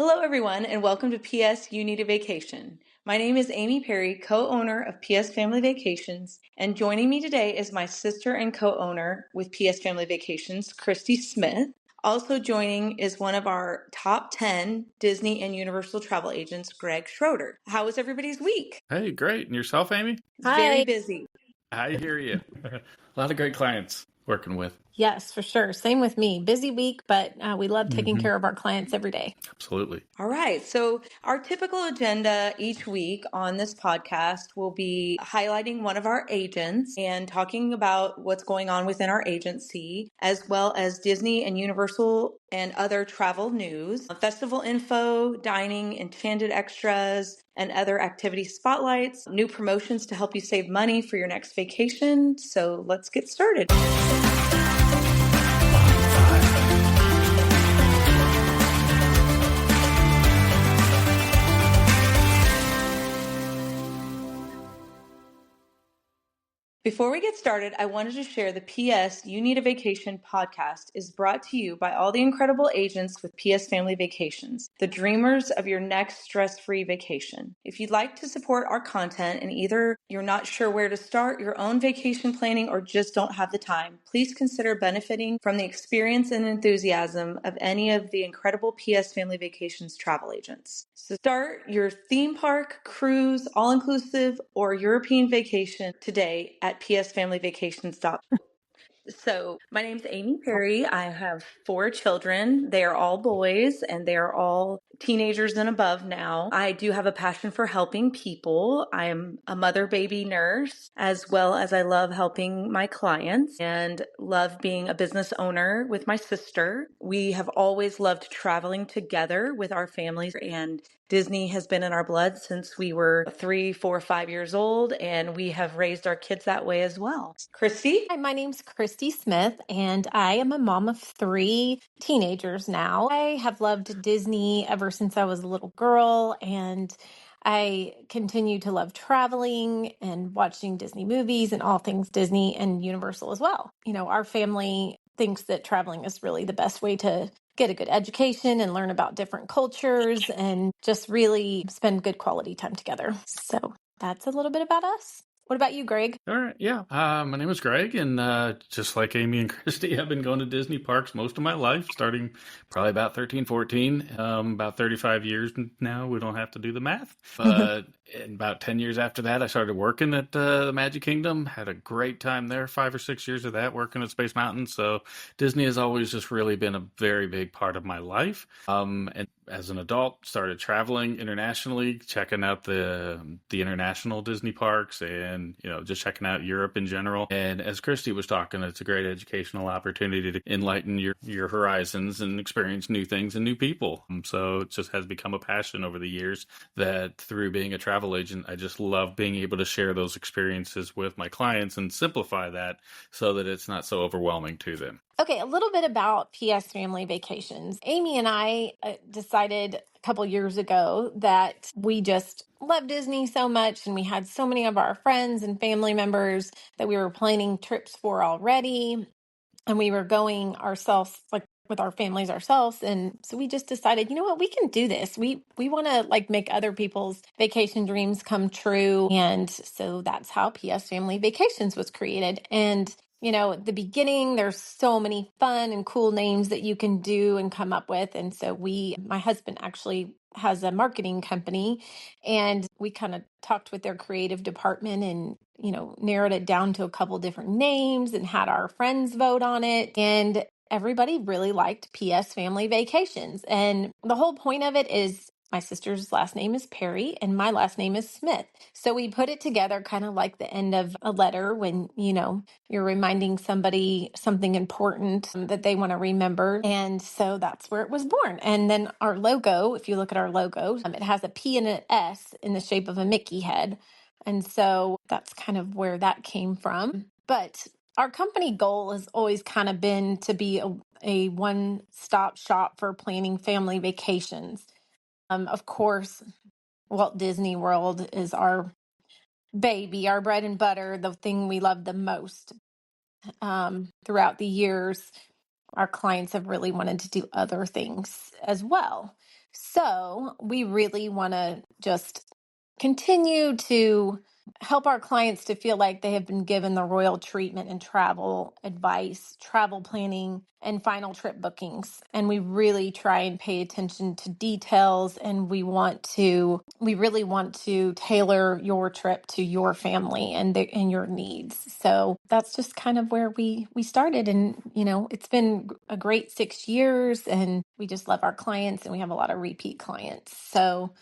Hello, everyone, and welcome to PS You Need a Vacation. My name is Amy Perry, co-owner of PS Family Vacations, and joining me today is my sister and co-owner with PS Family Vacations, Christy Smith. Also joining is one of our top 10 Disney and Universal travel agents, Greg Schroeder. How was everybody's week? Hey, great. And yourself, Amy? It's very Hi. busy. I hear you. A lot of great clients working with. Yes, for sure. Same with me. Busy week, but we love taking care of our clients every day. Absolutely. All right. So, our typical agenda each week on this podcast will be highlighting one of our agents and talking about what's going on within our agency, as well as Disney and Universal and other travel news, festival info, dining, enchanted extras, and other activity spotlights, new promotions to help you save money for your next vacation. So, let's get started. Before we get started, I wanted to share the PS You Need a Vacation podcast is brought to you by all the incredible agents with PS Family Vacations, the dreamers of your next stress-free vacation. If you'd like to support our content and either you're not sure where to start your own vacation planning or just don't have the time, please consider benefiting from the experience and enthusiasm of any of the incredible PS Family Vacations travel agents. So start your theme park, cruise, all-inclusive, or European vacation today at psfamilyvacations.com. So, my name's Amy Perry. I have 4 children. They are all boys and they are all teenagers and above now. I do have a passion for helping people. I'm a mother baby nurse, as well as I love helping my clients and love being a business owner with my sister. We have always loved traveling together with our families, and Disney has been in our blood since we were 3, 4, 5 years old, and we have raised our kids that way as well. Christy? Hi, my name's Christy Smith, and I am a mom of 3 teenagers now. I have loved Disney ever since I was a little girl, and I continue to love traveling and watching Disney movies and all things Disney and Universal as well. You know, our family thinks that traveling is really the best way to get a good education and learn about different cultures and just really spend good quality time together. So that's a little bit about us. What about you, Greg? All right. Yeah. My name is Greg, and just like Amy and Christy, I've been going to Disney parks most of my life, starting probably about 13, 14, about 35 years now. We don't have to do the math. But in about 10 years after that, I started working at the Magic Kingdom. Had a great time there, 5 or 6 years of that, working at Space Mountain. So Disney has always just really been a very big part of my life. And as an adult, started traveling internationally, checking out the international Disney parks, and just checking out Europe in general. And as Christy was talking, it's a great educational opportunity to enlighten your horizons and experience new things and new people. So it just has become a passion over the years that through being a travel agent, I just love being able to share those experiences with my clients and simplify that so that it's not so overwhelming to them. Okay, a little bit about PS Family Vacations. Amy and I decided a couple years ago that we just love Disney so much, and we had so many of our friends and family members that we were planning trips for already, and we were going ourselves, like with our families ourselves. And so we just decided, you know what, we can do this. We want to like make other people's vacation dreams come true. And so that's how PS Family Vacations was created. And at the beginning, there's so many fun and cool names that you can do and come up with. And so my husband actually has a marketing company, and we kind of talked with their creative department and narrowed it down to a couple different names and had our friends vote on it. And everybody really liked PS Family Vacations. And the whole point of it is my sister's last name is Perry and my last name is Smith. So we put it together kind of like the end of a letter when, you're reminding somebody something important that they want to remember. And so that's where it was born. And then our logo, if you look at our logo, it has a P and an S in the shape of a Mickey head. And so that's kind of where that came from. But our company goal has always kind of been to be a one-stop shop for planning family vacations. Of course, Walt Disney World is our baby, our bread and butter, the thing we love the most. Throughout the years, our clients have really wanted to do other things as well. So we really want to just continue to help our clients to feel like they have been given the royal treatment in travel advice, travel planning, and final trip bookings. And we really try and pay attention to details, and we really want to tailor your trip to your family and your needs. So that's just kind of where we started. And it's been a great 6 years, and we just love our clients, and we have a lot of repeat clients. So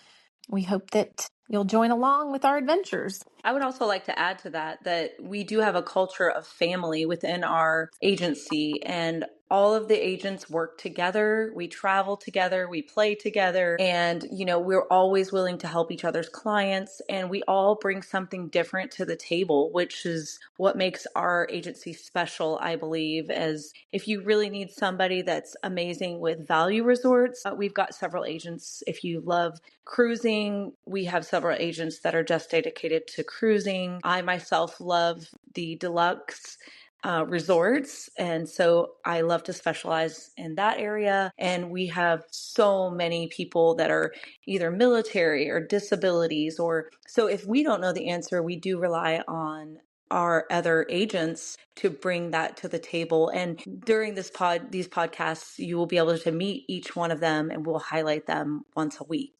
we hope that you'll join along with our adventures. I would also like to add to that we do have a culture of family within our agency, and all of the agents work together. We travel together, we play together, and we're always willing to help each other's clients, and we all bring something different to the table, which is what makes our agency special, I believe. As if you really need somebody that's amazing with value resorts, we've got several agents. If you love cruising, we have several agents that are just dedicated to cruising. I myself love the deluxe resorts, and so I love to specialize in that area. And we have so many people that are either military or disabilities, or so if we don't know the answer, we do rely on our other agents to bring that to the table. And during these podcasts, you will be able to meet each one of them, and we'll highlight them once a week.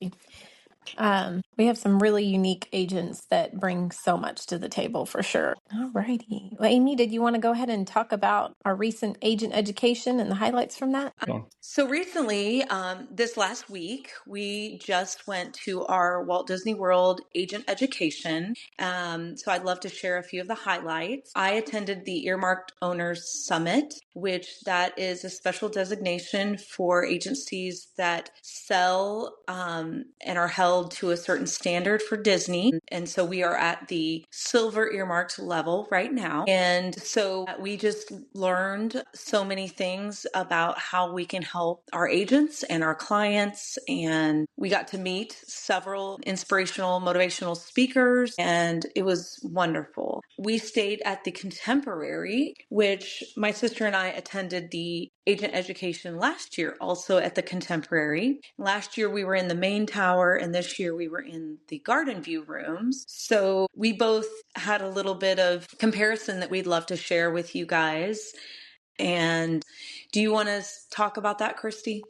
We have some really unique agents that bring so much to the table for sure. All righty. Well, Amy, did you want to go ahead and talk about our recent agent education and the highlights from that? So recently, this last week, we just went to our Walt Disney World agent education. So I'd love to share a few of the highlights. I attended the Earmarked Owners Summit, which that is a special designation for agencies that sell and are held to a certain standard for Disney. And so we are at the silver earmarked level right now. And so we just learned so many things about how we can help our agents and our clients. And we got to meet several inspirational, motivational speakers, and it was wonderful. We stayed at the Contemporary, which my sister and I attended the agent education last year, also at the Contemporary. Last year we were in the main tower, and this year we were in the Garden View rooms. So we both had a little bit of comparison that we'd love to share with you guys. And do you want to talk about that, Christy?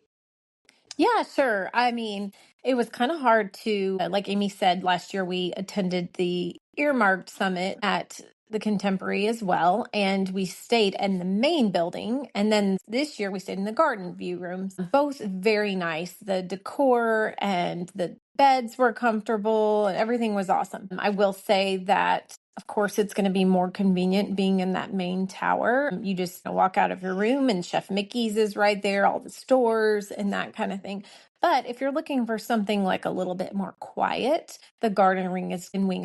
Yeah, sure. I mean, it was kind of hard to, like Amy said, last year we attended the Earmarked Summit at the Contemporary as well, and we stayed in the main building. And then this year we stayed in the Garden View rooms. Both very nice. The decor and the beds were comfortable, and everything was awesome. I will say that of course, it's going to be more convenient being in that main tower. You just walk out of your room and Chef Mickey's is right there, all the stores and that kind of thing. But if you're looking for something like a little bit more quiet, the Garden Wing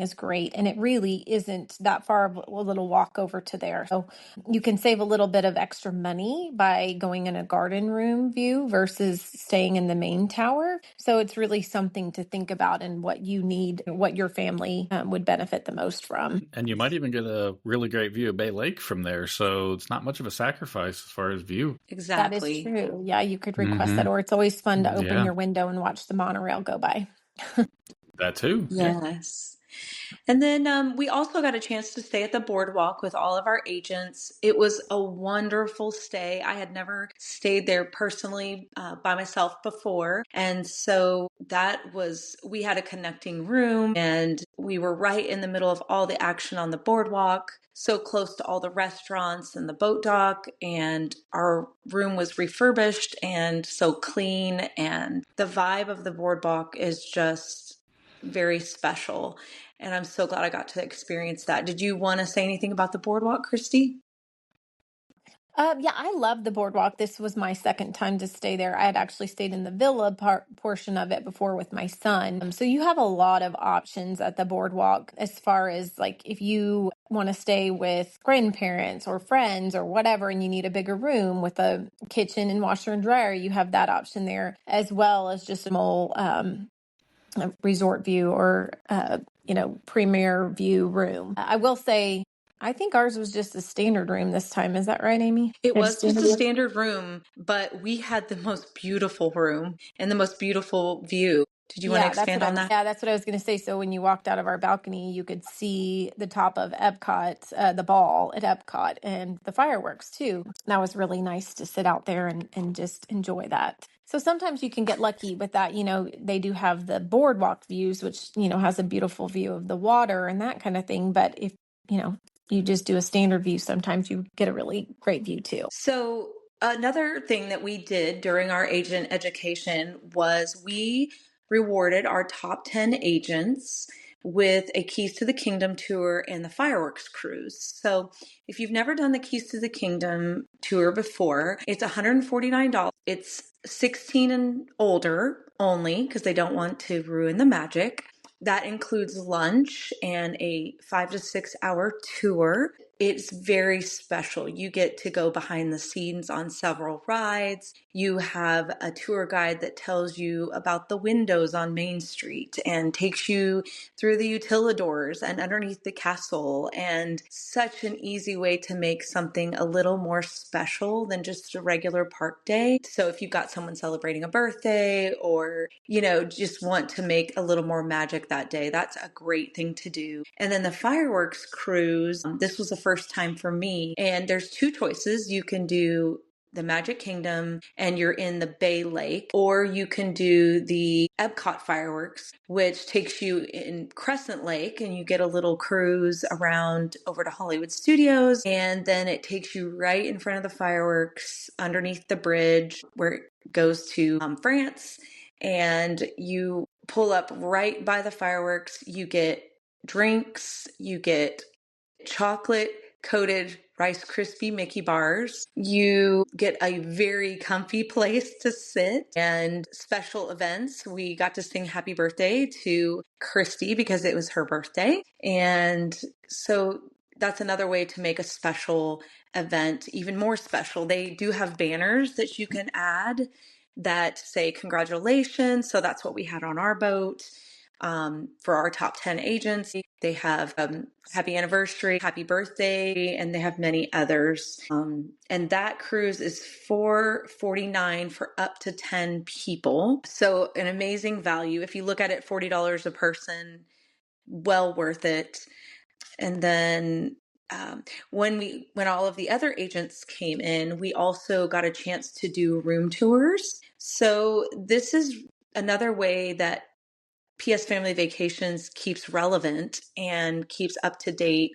is great. And it really isn't that far of a little walk over to there. So you can save a little bit of extra money by going in a garden room view versus staying in the main tower. So it's really something to think about and what you need, what your family would benefit the most from. And you might even get a really great view of Bay Lake from there. So it's not much of a sacrifice as far as view. Exactly. That is true. Yeah, you could request that, or it's always fun to open your window and watch the monorail go by. That too. Yes. And then we also got a chance to stay at the boardwalk with all of our agents. It was a wonderful stay. I had never stayed there personally by myself before. And so we had a connecting room, and we were right in the middle of all the action on the boardwalk, so close to all the restaurants and the boat dock. And our room was refurbished and so clean. And the vibe of the boardwalk is just very special. And I'm so glad I got to experience that. Did you want to say anything about the boardwalk, Christy? Yeah, I love the boardwalk. This was my second time to stay there. I had actually stayed in the villa portion of it before with my son. So you have a lot of options at the boardwalk as far as like if you want to stay with grandparents or friends or whatever, and you need a bigger room with a kitchen and washer and dryer, you have that option there, as well as just a small resort view or premier view room. I will say I think ours was just a standard room this time. Is that right, Amy? It It's was just standard a room? standard room, but we had the most beautiful room and the most beautiful view. Did you want to expand on that? Yeah, that's what I was going to say. So when you walked out of our balcony, you could see the top of Epcot, the ball at Epcot, and the fireworks too. That was really nice to sit out there and just enjoy that. So sometimes you can get lucky with that. You know, they do have the boardwalk views, which, you know, has a beautiful view of the water and that kind of thing. But if, you know, you just do a standard view, sometimes you get a really great view too. So, another thing that we did during our agent education was we rewarded our top 10 agents with a Keys to the Kingdom tour and the fireworks cruise. So, if you've never done the Keys to the Kingdom tour before, it's $149. It's 16 and older only because they don't want to ruin the magic. That includes lunch and a 5 to 6 hour tour. It's very special. You get to go behind the scenes on several rides. You have a tour guide that tells you about the windows on Main Street and takes you through the utilidors and underneath the castle. And such an easy way to make something a little more special than just a regular park day. So if you've got someone celebrating a birthday or, you know, just want to make a little more magic that day, that's a great thing to do. And then the fireworks cruise, this was the first time for me. And there's two choices. You can do the Magic Kingdom and you're in the Bay Lake, or you can do the Epcot fireworks, which takes you in Crescent Lake and you get a little cruise around over to Hollywood Studios. And then it takes you right in front of the fireworks underneath the bridge where it goes to France. And you pull up right by the fireworks. You get drinks, you get chocolate coated Rice Krispie Mickey bars. You get a very comfy place to sit and special events. We got to sing happy birthday to Christy because it was her birthday. And so that's another way to make a special event even more special. They do have banners that you can add that say congratulations. So that's what we had on our boat. For our top 10 agents, they have happy anniversary, happy birthday, and they have many others. And that cruise is $449 for up to 10 people. So an amazing value. If you look at it, $40 a person, well worth it. And then when all of the other agents came in, we also got a chance to do room tours. So this is another way that PS Family Vacations keeps relevant and keeps up to date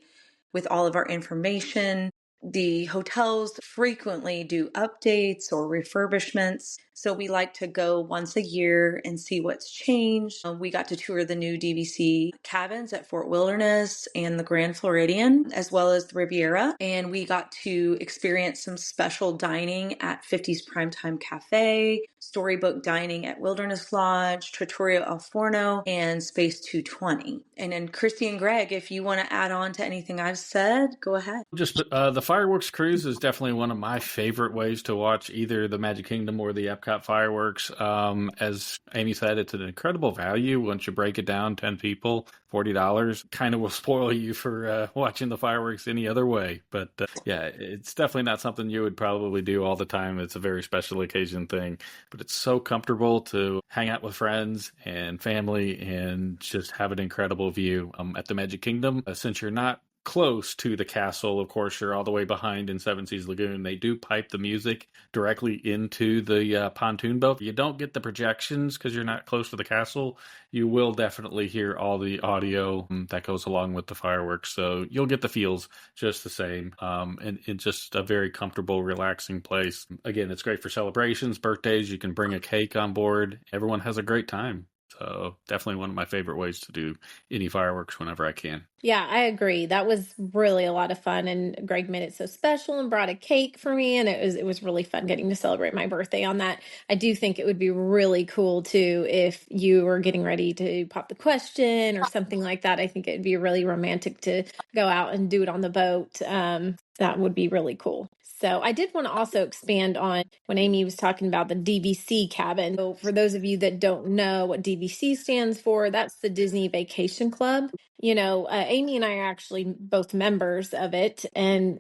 with all of our information. The hotels frequently do updates or refurbishments, so we like to go once a year and see what's changed. We got to tour the new DVC cabins at Fort Wilderness and the Grand Floridian, as well as the Riviera, and we got to experience some special dining at 50's Primetime Cafe, storybook dining at Wilderness Lodge, Trattoria El Forno, and Space 220. And then Christy and Greg, if you want to add on to anything I've said, go ahead. Just the fireworks cruise is definitely one of my favorite ways to watch either the Magic Kingdom or the Epcot fireworks. As Amy said, it's an incredible value once you break it down. 10 people, $40 kind of will spoil you for watching the fireworks any other way. But yeah, it's definitely not something you would probably do all the time. It's a very special occasion thing, but it's so comfortable to hang out with friends and family and just have an incredible view at the Magic Kingdom. Since you're not close to the castle, of course, you're all the way behind in Seven Seas Lagoon. They do pipe the music directly into the pontoon boat. You don't get the projections because you're not close to the castle. You will definitely hear all the audio that goes along with the fireworks. So you'll get the feels just the same. And it's just a very comfortable, relaxing place. Again, it's great for celebrations, birthdays. You can bring a cake on board. Everyone has a great time. So definitely one of my favorite ways to do any fireworks whenever I can. Yeah, I agree. That was really a lot of fun, and Greg made it so special and brought a cake for me, and it was really fun getting to celebrate my birthday on that. I do think it would be really cool too if you were getting ready to pop the question or something like that. I think it'd be really romantic to go out and do it on the boat. That would be really cool. So I did want to also expand on when Amy was talking about the DVC cabin. So for those of you that don't know what DVC stands for, that's the Disney Vacation Club. Amy and I are actually both members of it, and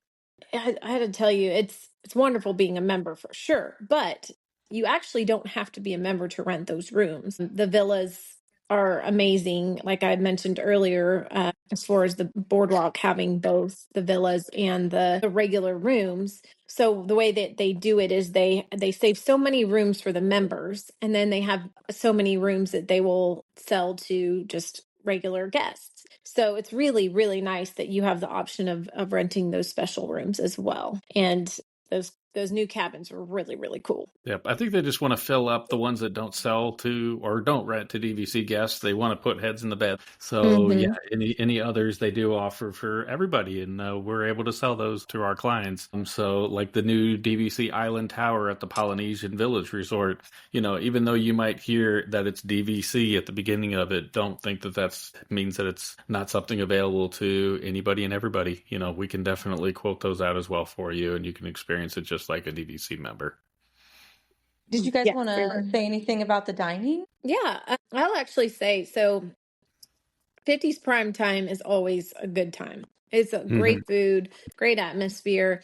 I had to tell you, it's wonderful being a member for sure, but you actually don't have to be a member to rent those rooms. The villas are amazing, like I mentioned earlier, as far as the boardwalk having both the villas and the regular rooms. So the way that they do it is they save so many rooms for the members, and then they have so many rooms that they will sell to just regular guests. So it's really, really nice that you have the option of renting those special rooms as well. And those new cabins are really, really cool. Yep. I think they just want to fill up the ones that don't sell to or don't rent to DVC guests. They want to put heads in the bed. So yeah, any others they do offer for everybody. And we're able to sell those to our clients. So like the new DVC Island Tower at the Polynesian Village Resort, even though you might hear that it's DVC at the beginning of it, don't think that means that it's not something available to anybody and everybody. We can definitely quote those out as well for you, and you can experience it just like a DVC member. Did you guys want to say anything about the dining? Yeah, I'll actually say, so 50's prime time is always a good time. It's a great food, great atmosphere.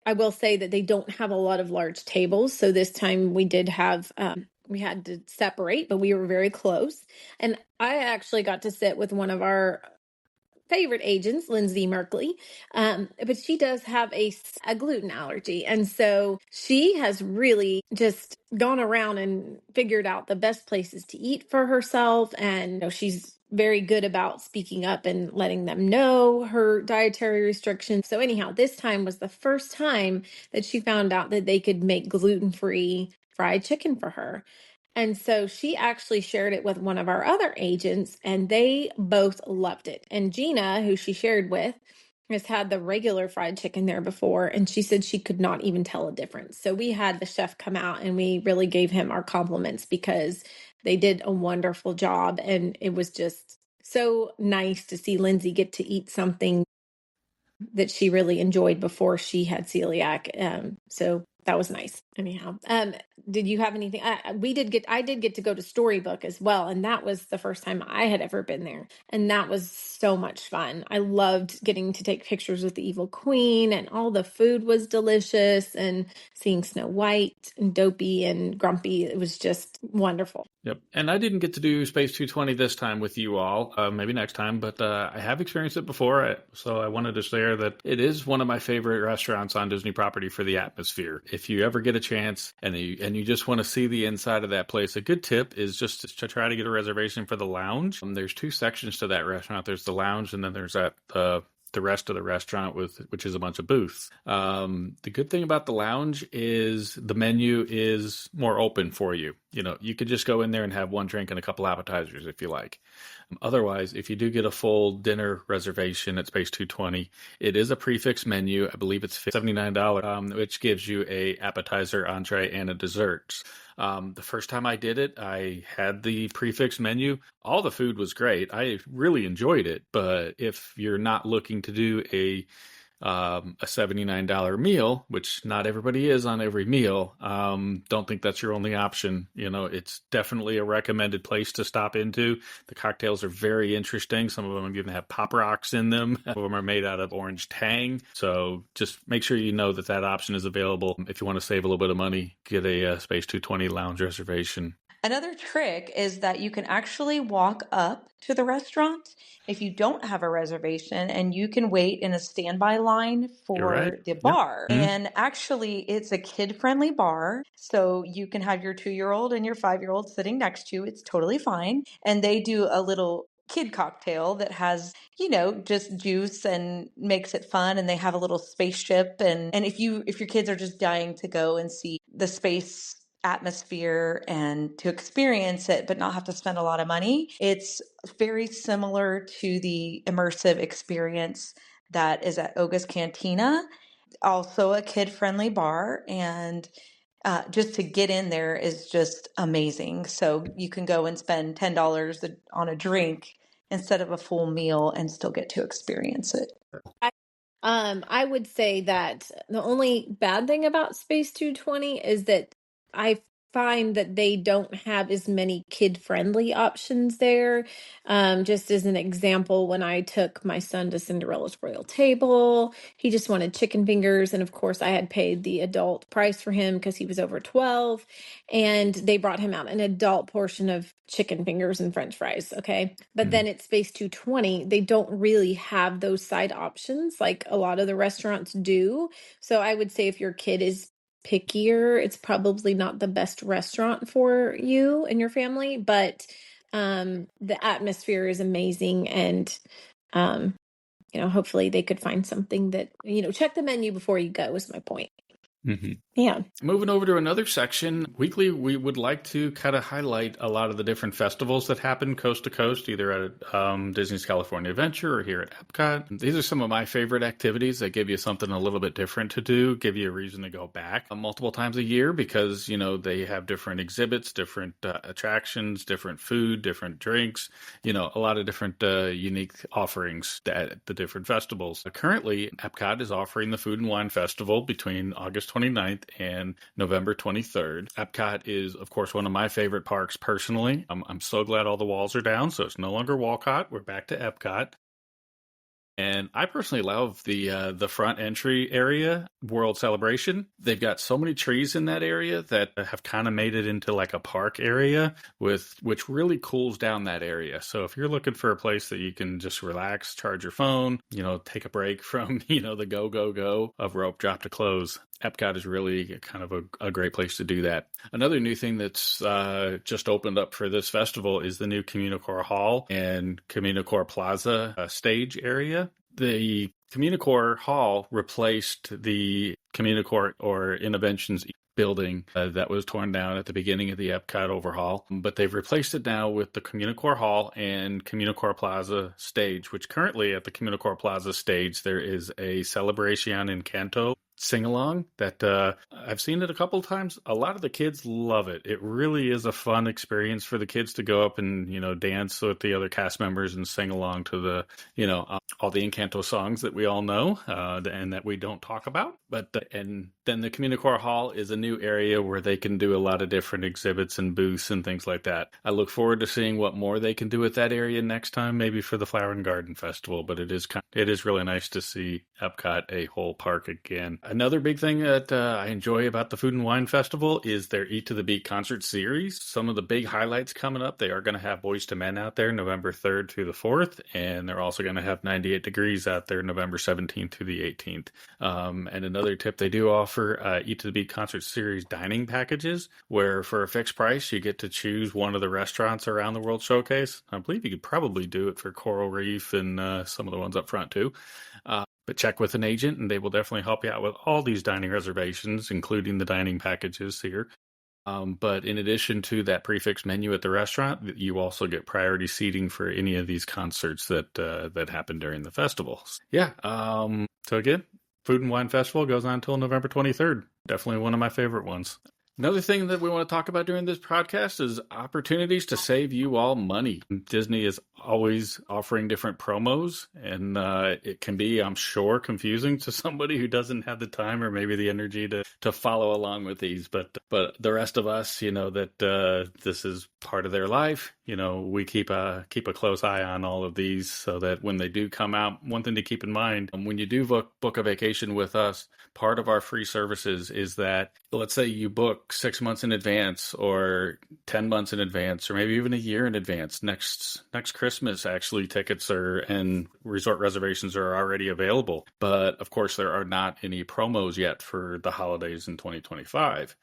I will say that they don't have a lot of large tables. So this time we did have, we had to separate, but we were very close. And I actually got to sit with one of our favorite agents, Lindsay Merkley, but she does have a gluten allergy. And so she has really just gone around and figured out the best places to eat for herself. And she's very good about speaking up and letting them know her dietary restrictions. So anyhow, this time was the first time that she found out that they could make gluten-free fried chicken for her. And so she actually shared it with one of our other agents, and they both loved it. And Gina, who she shared with, has had the regular fried chicken there before, and she said she could not even tell a difference. So we had the chef come out, and we really gave him our compliments because they did a wonderful job. And it was just so nice to see Lindsay get to eat something that she really enjoyed before she had celiac. So that was nice. Anyhow, did you have anything? I did get to go to Storybook as well, and that was the first time I had ever been there, and that was so much fun. I loved getting to take pictures with the Evil Queen, and all the food was delicious, and seeing Snow White and Dopey and Grumpy, it was just wonderful. Yep. And I didn't get to do Space 220 this time with you all, maybe next time, but I have experienced it before. So I wanted to share that it is one of my favorite restaurants on Disney property for the atmosphere. If you ever get a chance and you just want to see the inside of that place, a good tip is just to try to get a reservation for the lounge. There's two sections to that restaurant. There's the lounge, and then there's the rest of the restaurant which is a bunch of booths. The good thing about the lounge is the menu is more open for you. You could just go in there and have one drink and a couple appetizers if you like. Otherwise, if you do get a full dinner reservation at Space 220, it is a prefix menu. I believe it's $79, which gives you a appetizer, entree, and a dessert. The first time I did it, I had the prefix menu. All the food was great. I really enjoyed it. But if you're not looking to do a $79 meal, which not everybody is on every meal, don't think that's your only option. It's definitely a recommended place to stop into. The cocktails are very interesting. Some of them even have Pop Rocks in them. Some of them are made out of orange tang. So just make sure you know that option is available. If you want to save a little bit of money, get a Space 220 lounge reservation. Another trick is that you can actually walk up to the restaurant if you don't have a reservation, and you can wait in a standby line for the bar. Yep. And actually, it's a kid-friendly bar, so you can have your 2-year-old and your 5-year-old sitting next to you. It's totally fine. And they do a little kid cocktail that has, just juice and makes it fun. And they have a little spaceship. And if your kids are just dying to go and see the space atmosphere and to experience it but not have to spend a lot of money, it's very similar to the immersive experience that is at Oga's Cantina, also a kid-friendly bar, and just to get in there is just amazing. So you can go and spend $10 on a drink instead of a full meal and still get to experience it. I would say that the only bad thing about Space 220 is that I find that they don't have as many kid-friendly options there. Just as an example, when I took my son to Cinderella's Royal Table, he just wanted chicken fingers, and of course, I had paid the adult price for him because he was over 12, and they brought him out an adult portion of chicken fingers and French fries. Okay, but then at Space 220, they don't really have those side options like a lot of the restaurants do. So I would say if your kid is pickier, it's probably not the best restaurant for you and your family, but the atmosphere is amazing, and hopefully they could find something that, check the menu before you go is my point. Mm-hmm. Yeah. Moving over to another section, weekly, we would like to kind of highlight a lot of the different festivals that happen coast to coast, either at Disney's California Adventure or here at Epcot. These are some of my favorite activities that give you something a little bit different to do, give you a reason to go back multiple times a year because, they have different exhibits, different attractions, different food, different drinks, a lot of different unique offerings at the different festivals. Currently, Epcot is offering the Food and Wine Festival between August 29th and November 23rd. Epcot is, of course, one of my favorite parks personally. I'm so glad all the walls are down, so it's no longer Walcott. We're back to Epcot. And I personally love the front entry area, World Celebration. They've got so many trees in that area that have kind of made it into like a park area which really cools down that area. So if you're looking for a place that you can just relax, charge your phone, take a break from, the go of rope drop to close, Epcot is really kind of a great place to do that. Another new thing that's just opened up for this festival is the new Communicore Hall and Communicore Plaza stage area. The Communicore Hall replaced the Communicore or Innoventions building that was torn down at the beginning of the Epcot overhaul, but they've replaced it now with the Communicore Hall and Communicore Plaza stage, which currently at the Communicore Plaza stage, there is a Celebration Encanto sing-along that I've seen it a couple of times. A lot of the kids love it. It really is a fun experience for the kids to go up and, dance with the other cast members and sing along to the, all the Encanto songs that we all know and that we don't talk about. But and then the Communicore Hall is a new area where they can do a lot of different exhibits and booths and things like that. I look forward to seeing what more they can do with that area next time, maybe for the Flower and Garden Festival. But it is really nice to see Epcot a whole park again. Another big thing that I enjoy about the Food and Wine Festival is their Eat to the Beat concert series. Some of the big highlights coming up, they are going to have Boyz II Men out there November 3rd through the 4th, and they're also going to have 98 Degrees out there November 17th through the 18th. And another tip, they do offer Eat to the Beat concert series dining packages, where for a fixed price, you get to choose one of the restaurants around the World Showcase. I believe you could probably do it for Coral Reef and some of the ones up front too. But check with an agent, and they will definitely help you out with all these dining reservations, including the dining packages here. But in addition to that prefix menu at the restaurant, you also get priority seating for any of these concerts that happen during the festivals. Yeah. So again, Food and Wine Festival goes on until November 23rd. Definitely one of my favorite ones. Another thing that we want to talk about during this podcast is opportunities to save you all money. Disney is always offering different promos, and it can be, I'm sure, confusing to somebody who doesn't have the time or maybe the energy to follow along with these. But the rest of us, that this is part of their life. We keep a close eye on all of these so that when they do come out, one thing to keep in mind, when you do book a vacation with us, part of our free services is that, let's say you book 6 months in advance or 10 months in advance, or maybe even a year in advance. Next Christmas, actually, tickets and resort reservations are already available. But of course, there are not any promos yet for the holidays in 2025.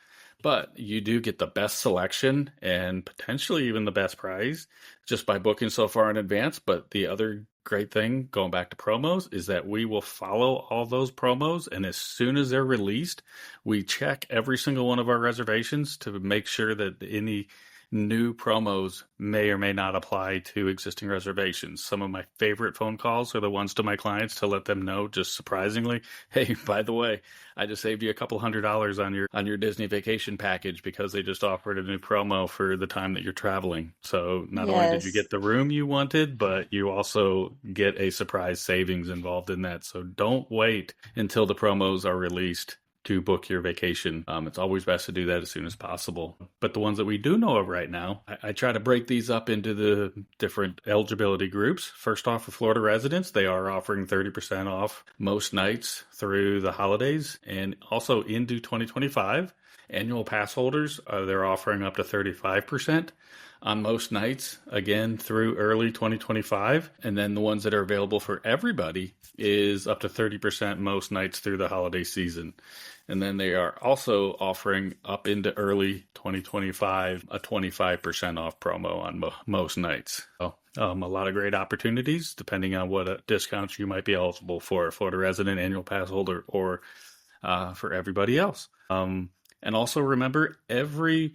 But you do get the best selection and potentially even the best price just by booking so far in advance. But the other great thing, going back to promos, is that we will follow all those promos. And as soon as they're released, we check every single one of our reservations to make sure that any new promos may or may not apply to existing reservations. Some of my favorite phone calls are the ones to my clients to let them know, just surprisingly, hey, by the way, I just saved you a couple $100 on your Disney vacation package because they just offered a new promo for the time that you're traveling. So not only did you get the room you wanted, but you also get a surprise savings involved in that. So don't wait until the promos are released to book your vacation. It's always best to do that as soon as possible. But the ones that we do know of right now, I try to break these up into the different eligibility groups. First off, for Florida residents, they are offering 30% off most nights through the holidays and also into 2025. Annual pass holders, they're offering up to 35% on most nights, again, through early 2025. And then the ones that are available for everybody is up to 30% most nights through the holiday season. And then they are also offering up into early 2025 a 25% off promo on most nights. So a lot of great opportunities depending on what discounts you might be eligible for, a Florida resident, annual pass holder, or for everybody else. And also remember, every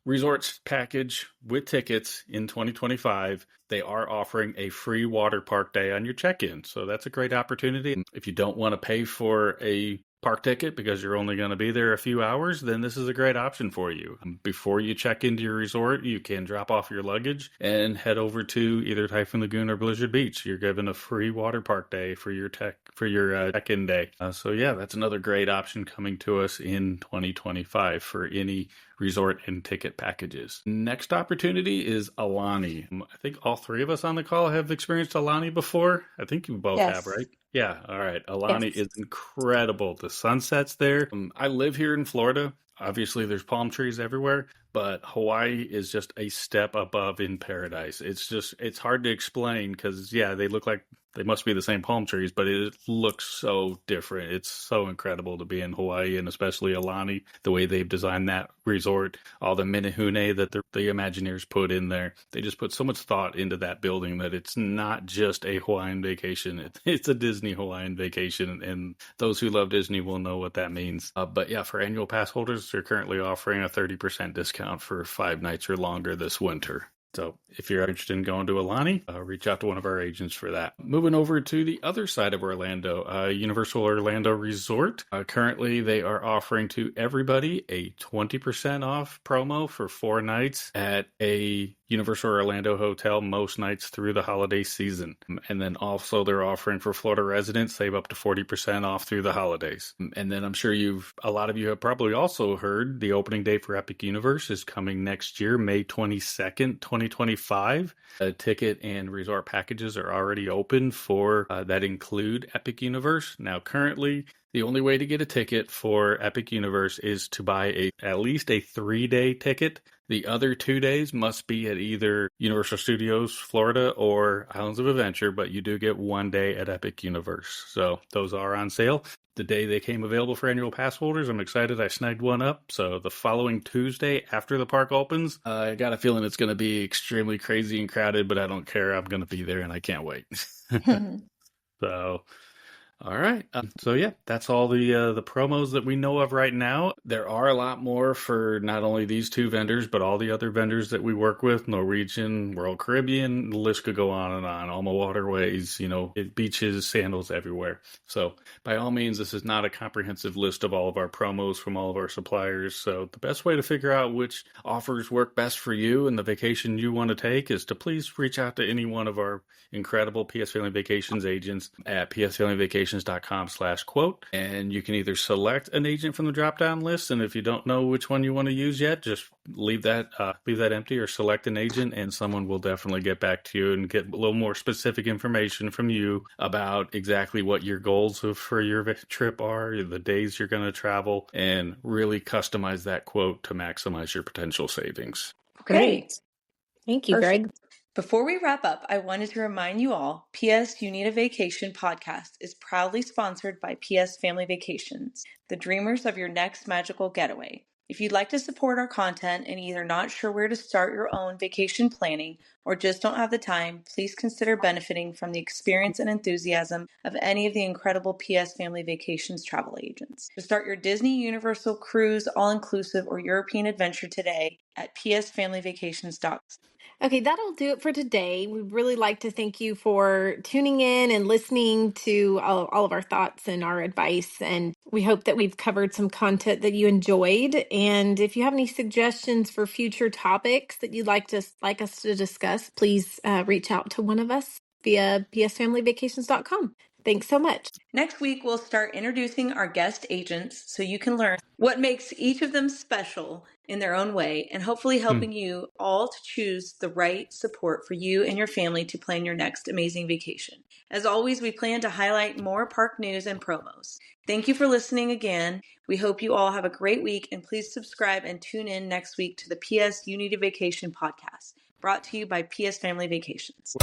resorts package with tickets in 2025, they are offering a free water park day on your check-in. So that's a great opportunity. If you don't want to pay for a park ticket because you're only going to be there a few hours, then this is a great option for you. Before you check into your resort, you can drop off your luggage and head over to either Typhoon Lagoon or Blizzard Beach. You're given a free water park day for your check-in day. So yeah, that's another great option coming to us in 2025 for any resort and ticket packages. Next opportunity is Aulani. I think all three of us on the call have experienced Aulani before. I think you both have, right? Yeah. All right. Aulani is incredible. The sunsets there. I live here in Florida. Obviously, there's palm trees everywhere, but Hawaii is just a step above in paradise. It's hard to explain because, yeah, they look like they must be the same palm trees, but it looks so different. It's so incredible to be in Hawaii, and especially Aulani, the way they've designed that resort, all the minihune that the Imagineers put in there. They just put so much thought into that building that it's not just a Hawaiian vacation. It's a Disney Hawaiian vacation, and those who love Disney will know what that means. But yeah, for annual pass holders, they're currently offering a 30% discount for 5 nights or longer this winter. So if you're interested in going to Aulani, reach out to one of our agents for that. Moving over to the other side of Orlando, Universal Orlando Resort. Currently, they are offering to everybody a 20% off promo for 4 nights at a Universal Orlando hotel most nights through the holiday season. And then also they're offering for Florida residents, save up to 40% off through the holidays. And then I'm sure a lot of you have probably also heard the opening day for Epic Universe is coming next year, May 22nd, 2025. Ticket and resort packages are already open for that include Epic Universe. Now, currently, the only way to get a ticket for Epic Universe is to buy at least a 3-day ticket. The other 2 days must be at either Universal Studios Florida or Islands of Adventure, but you do get 1 day at Epic Universe. So those are on sale. The day they came available for annual pass holders, I'm excited I snagged one up. So the following Tuesday after the park opens, I got a feeling it's going to be extremely crazy and crowded, but I don't care. I'm going to be there and I can't wait. So... all right. So yeah, that's all the promos that we know of right now. There are a lot more for not only these 2 vendors, but all the other vendors that we work with, Norwegian, Royal Caribbean, the list could go on and on. Alma Waterways, beaches, sandals everywhere. So by all means, this is not a comprehensive list of all of our promos from all of our suppliers. So the best way to figure out which offers work best for you and the vacation you want to take is to please reach out to any one of our incredible PS Family Vacations agents at psfamilyvacations.com/quote. And you can either select an agent from the drop-down list, and if you don't know which one you want to use yet, just leave that empty or select an agent, and someone will definitely get back to you and get a little more specific information from you about exactly what your goals for your trip are, the days you're going to travel, and really customize that quote to maximize your potential savings. Great. Thank you, Greg. Before we wrap up, I wanted to remind you all, PS You Need a Vacation podcast is proudly sponsored by PS Family Vacations, the dreamers of your next magical getaway. If you'd like to support our content and either not sure where to start your own vacation planning or just don't have the time, please consider benefiting from the experience and enthusiasm of any of the incredible PS Family Vacations travel agents. To start your Disney Universal Cruise, all-inclusive, or European adventure today at psfamilyvacations.com. Okay, that'll do it for today. We'd really like to thank you for tuning in and listening to all of our thoughts and our advice. And we hope that we've covered some content that you enjoyed. And if you have any suggestions for future topics that you'd like us to discuss, please reach out to one of us via psfamilyvacations.com. Thanks so much. Next week, we'll start introducing our guest agents so you can learn what makes each of them special in their own way, and hopefully helping you all to choose the right support for you and your family to plan your next amazing vacation. As always, we plan to highlight more park news and promos. Thank you for listening again. We hope you all have a great week, and please subscribe and tune in next week to the PS You Need a Vacation podcast, brought to you by PS Family Vacations.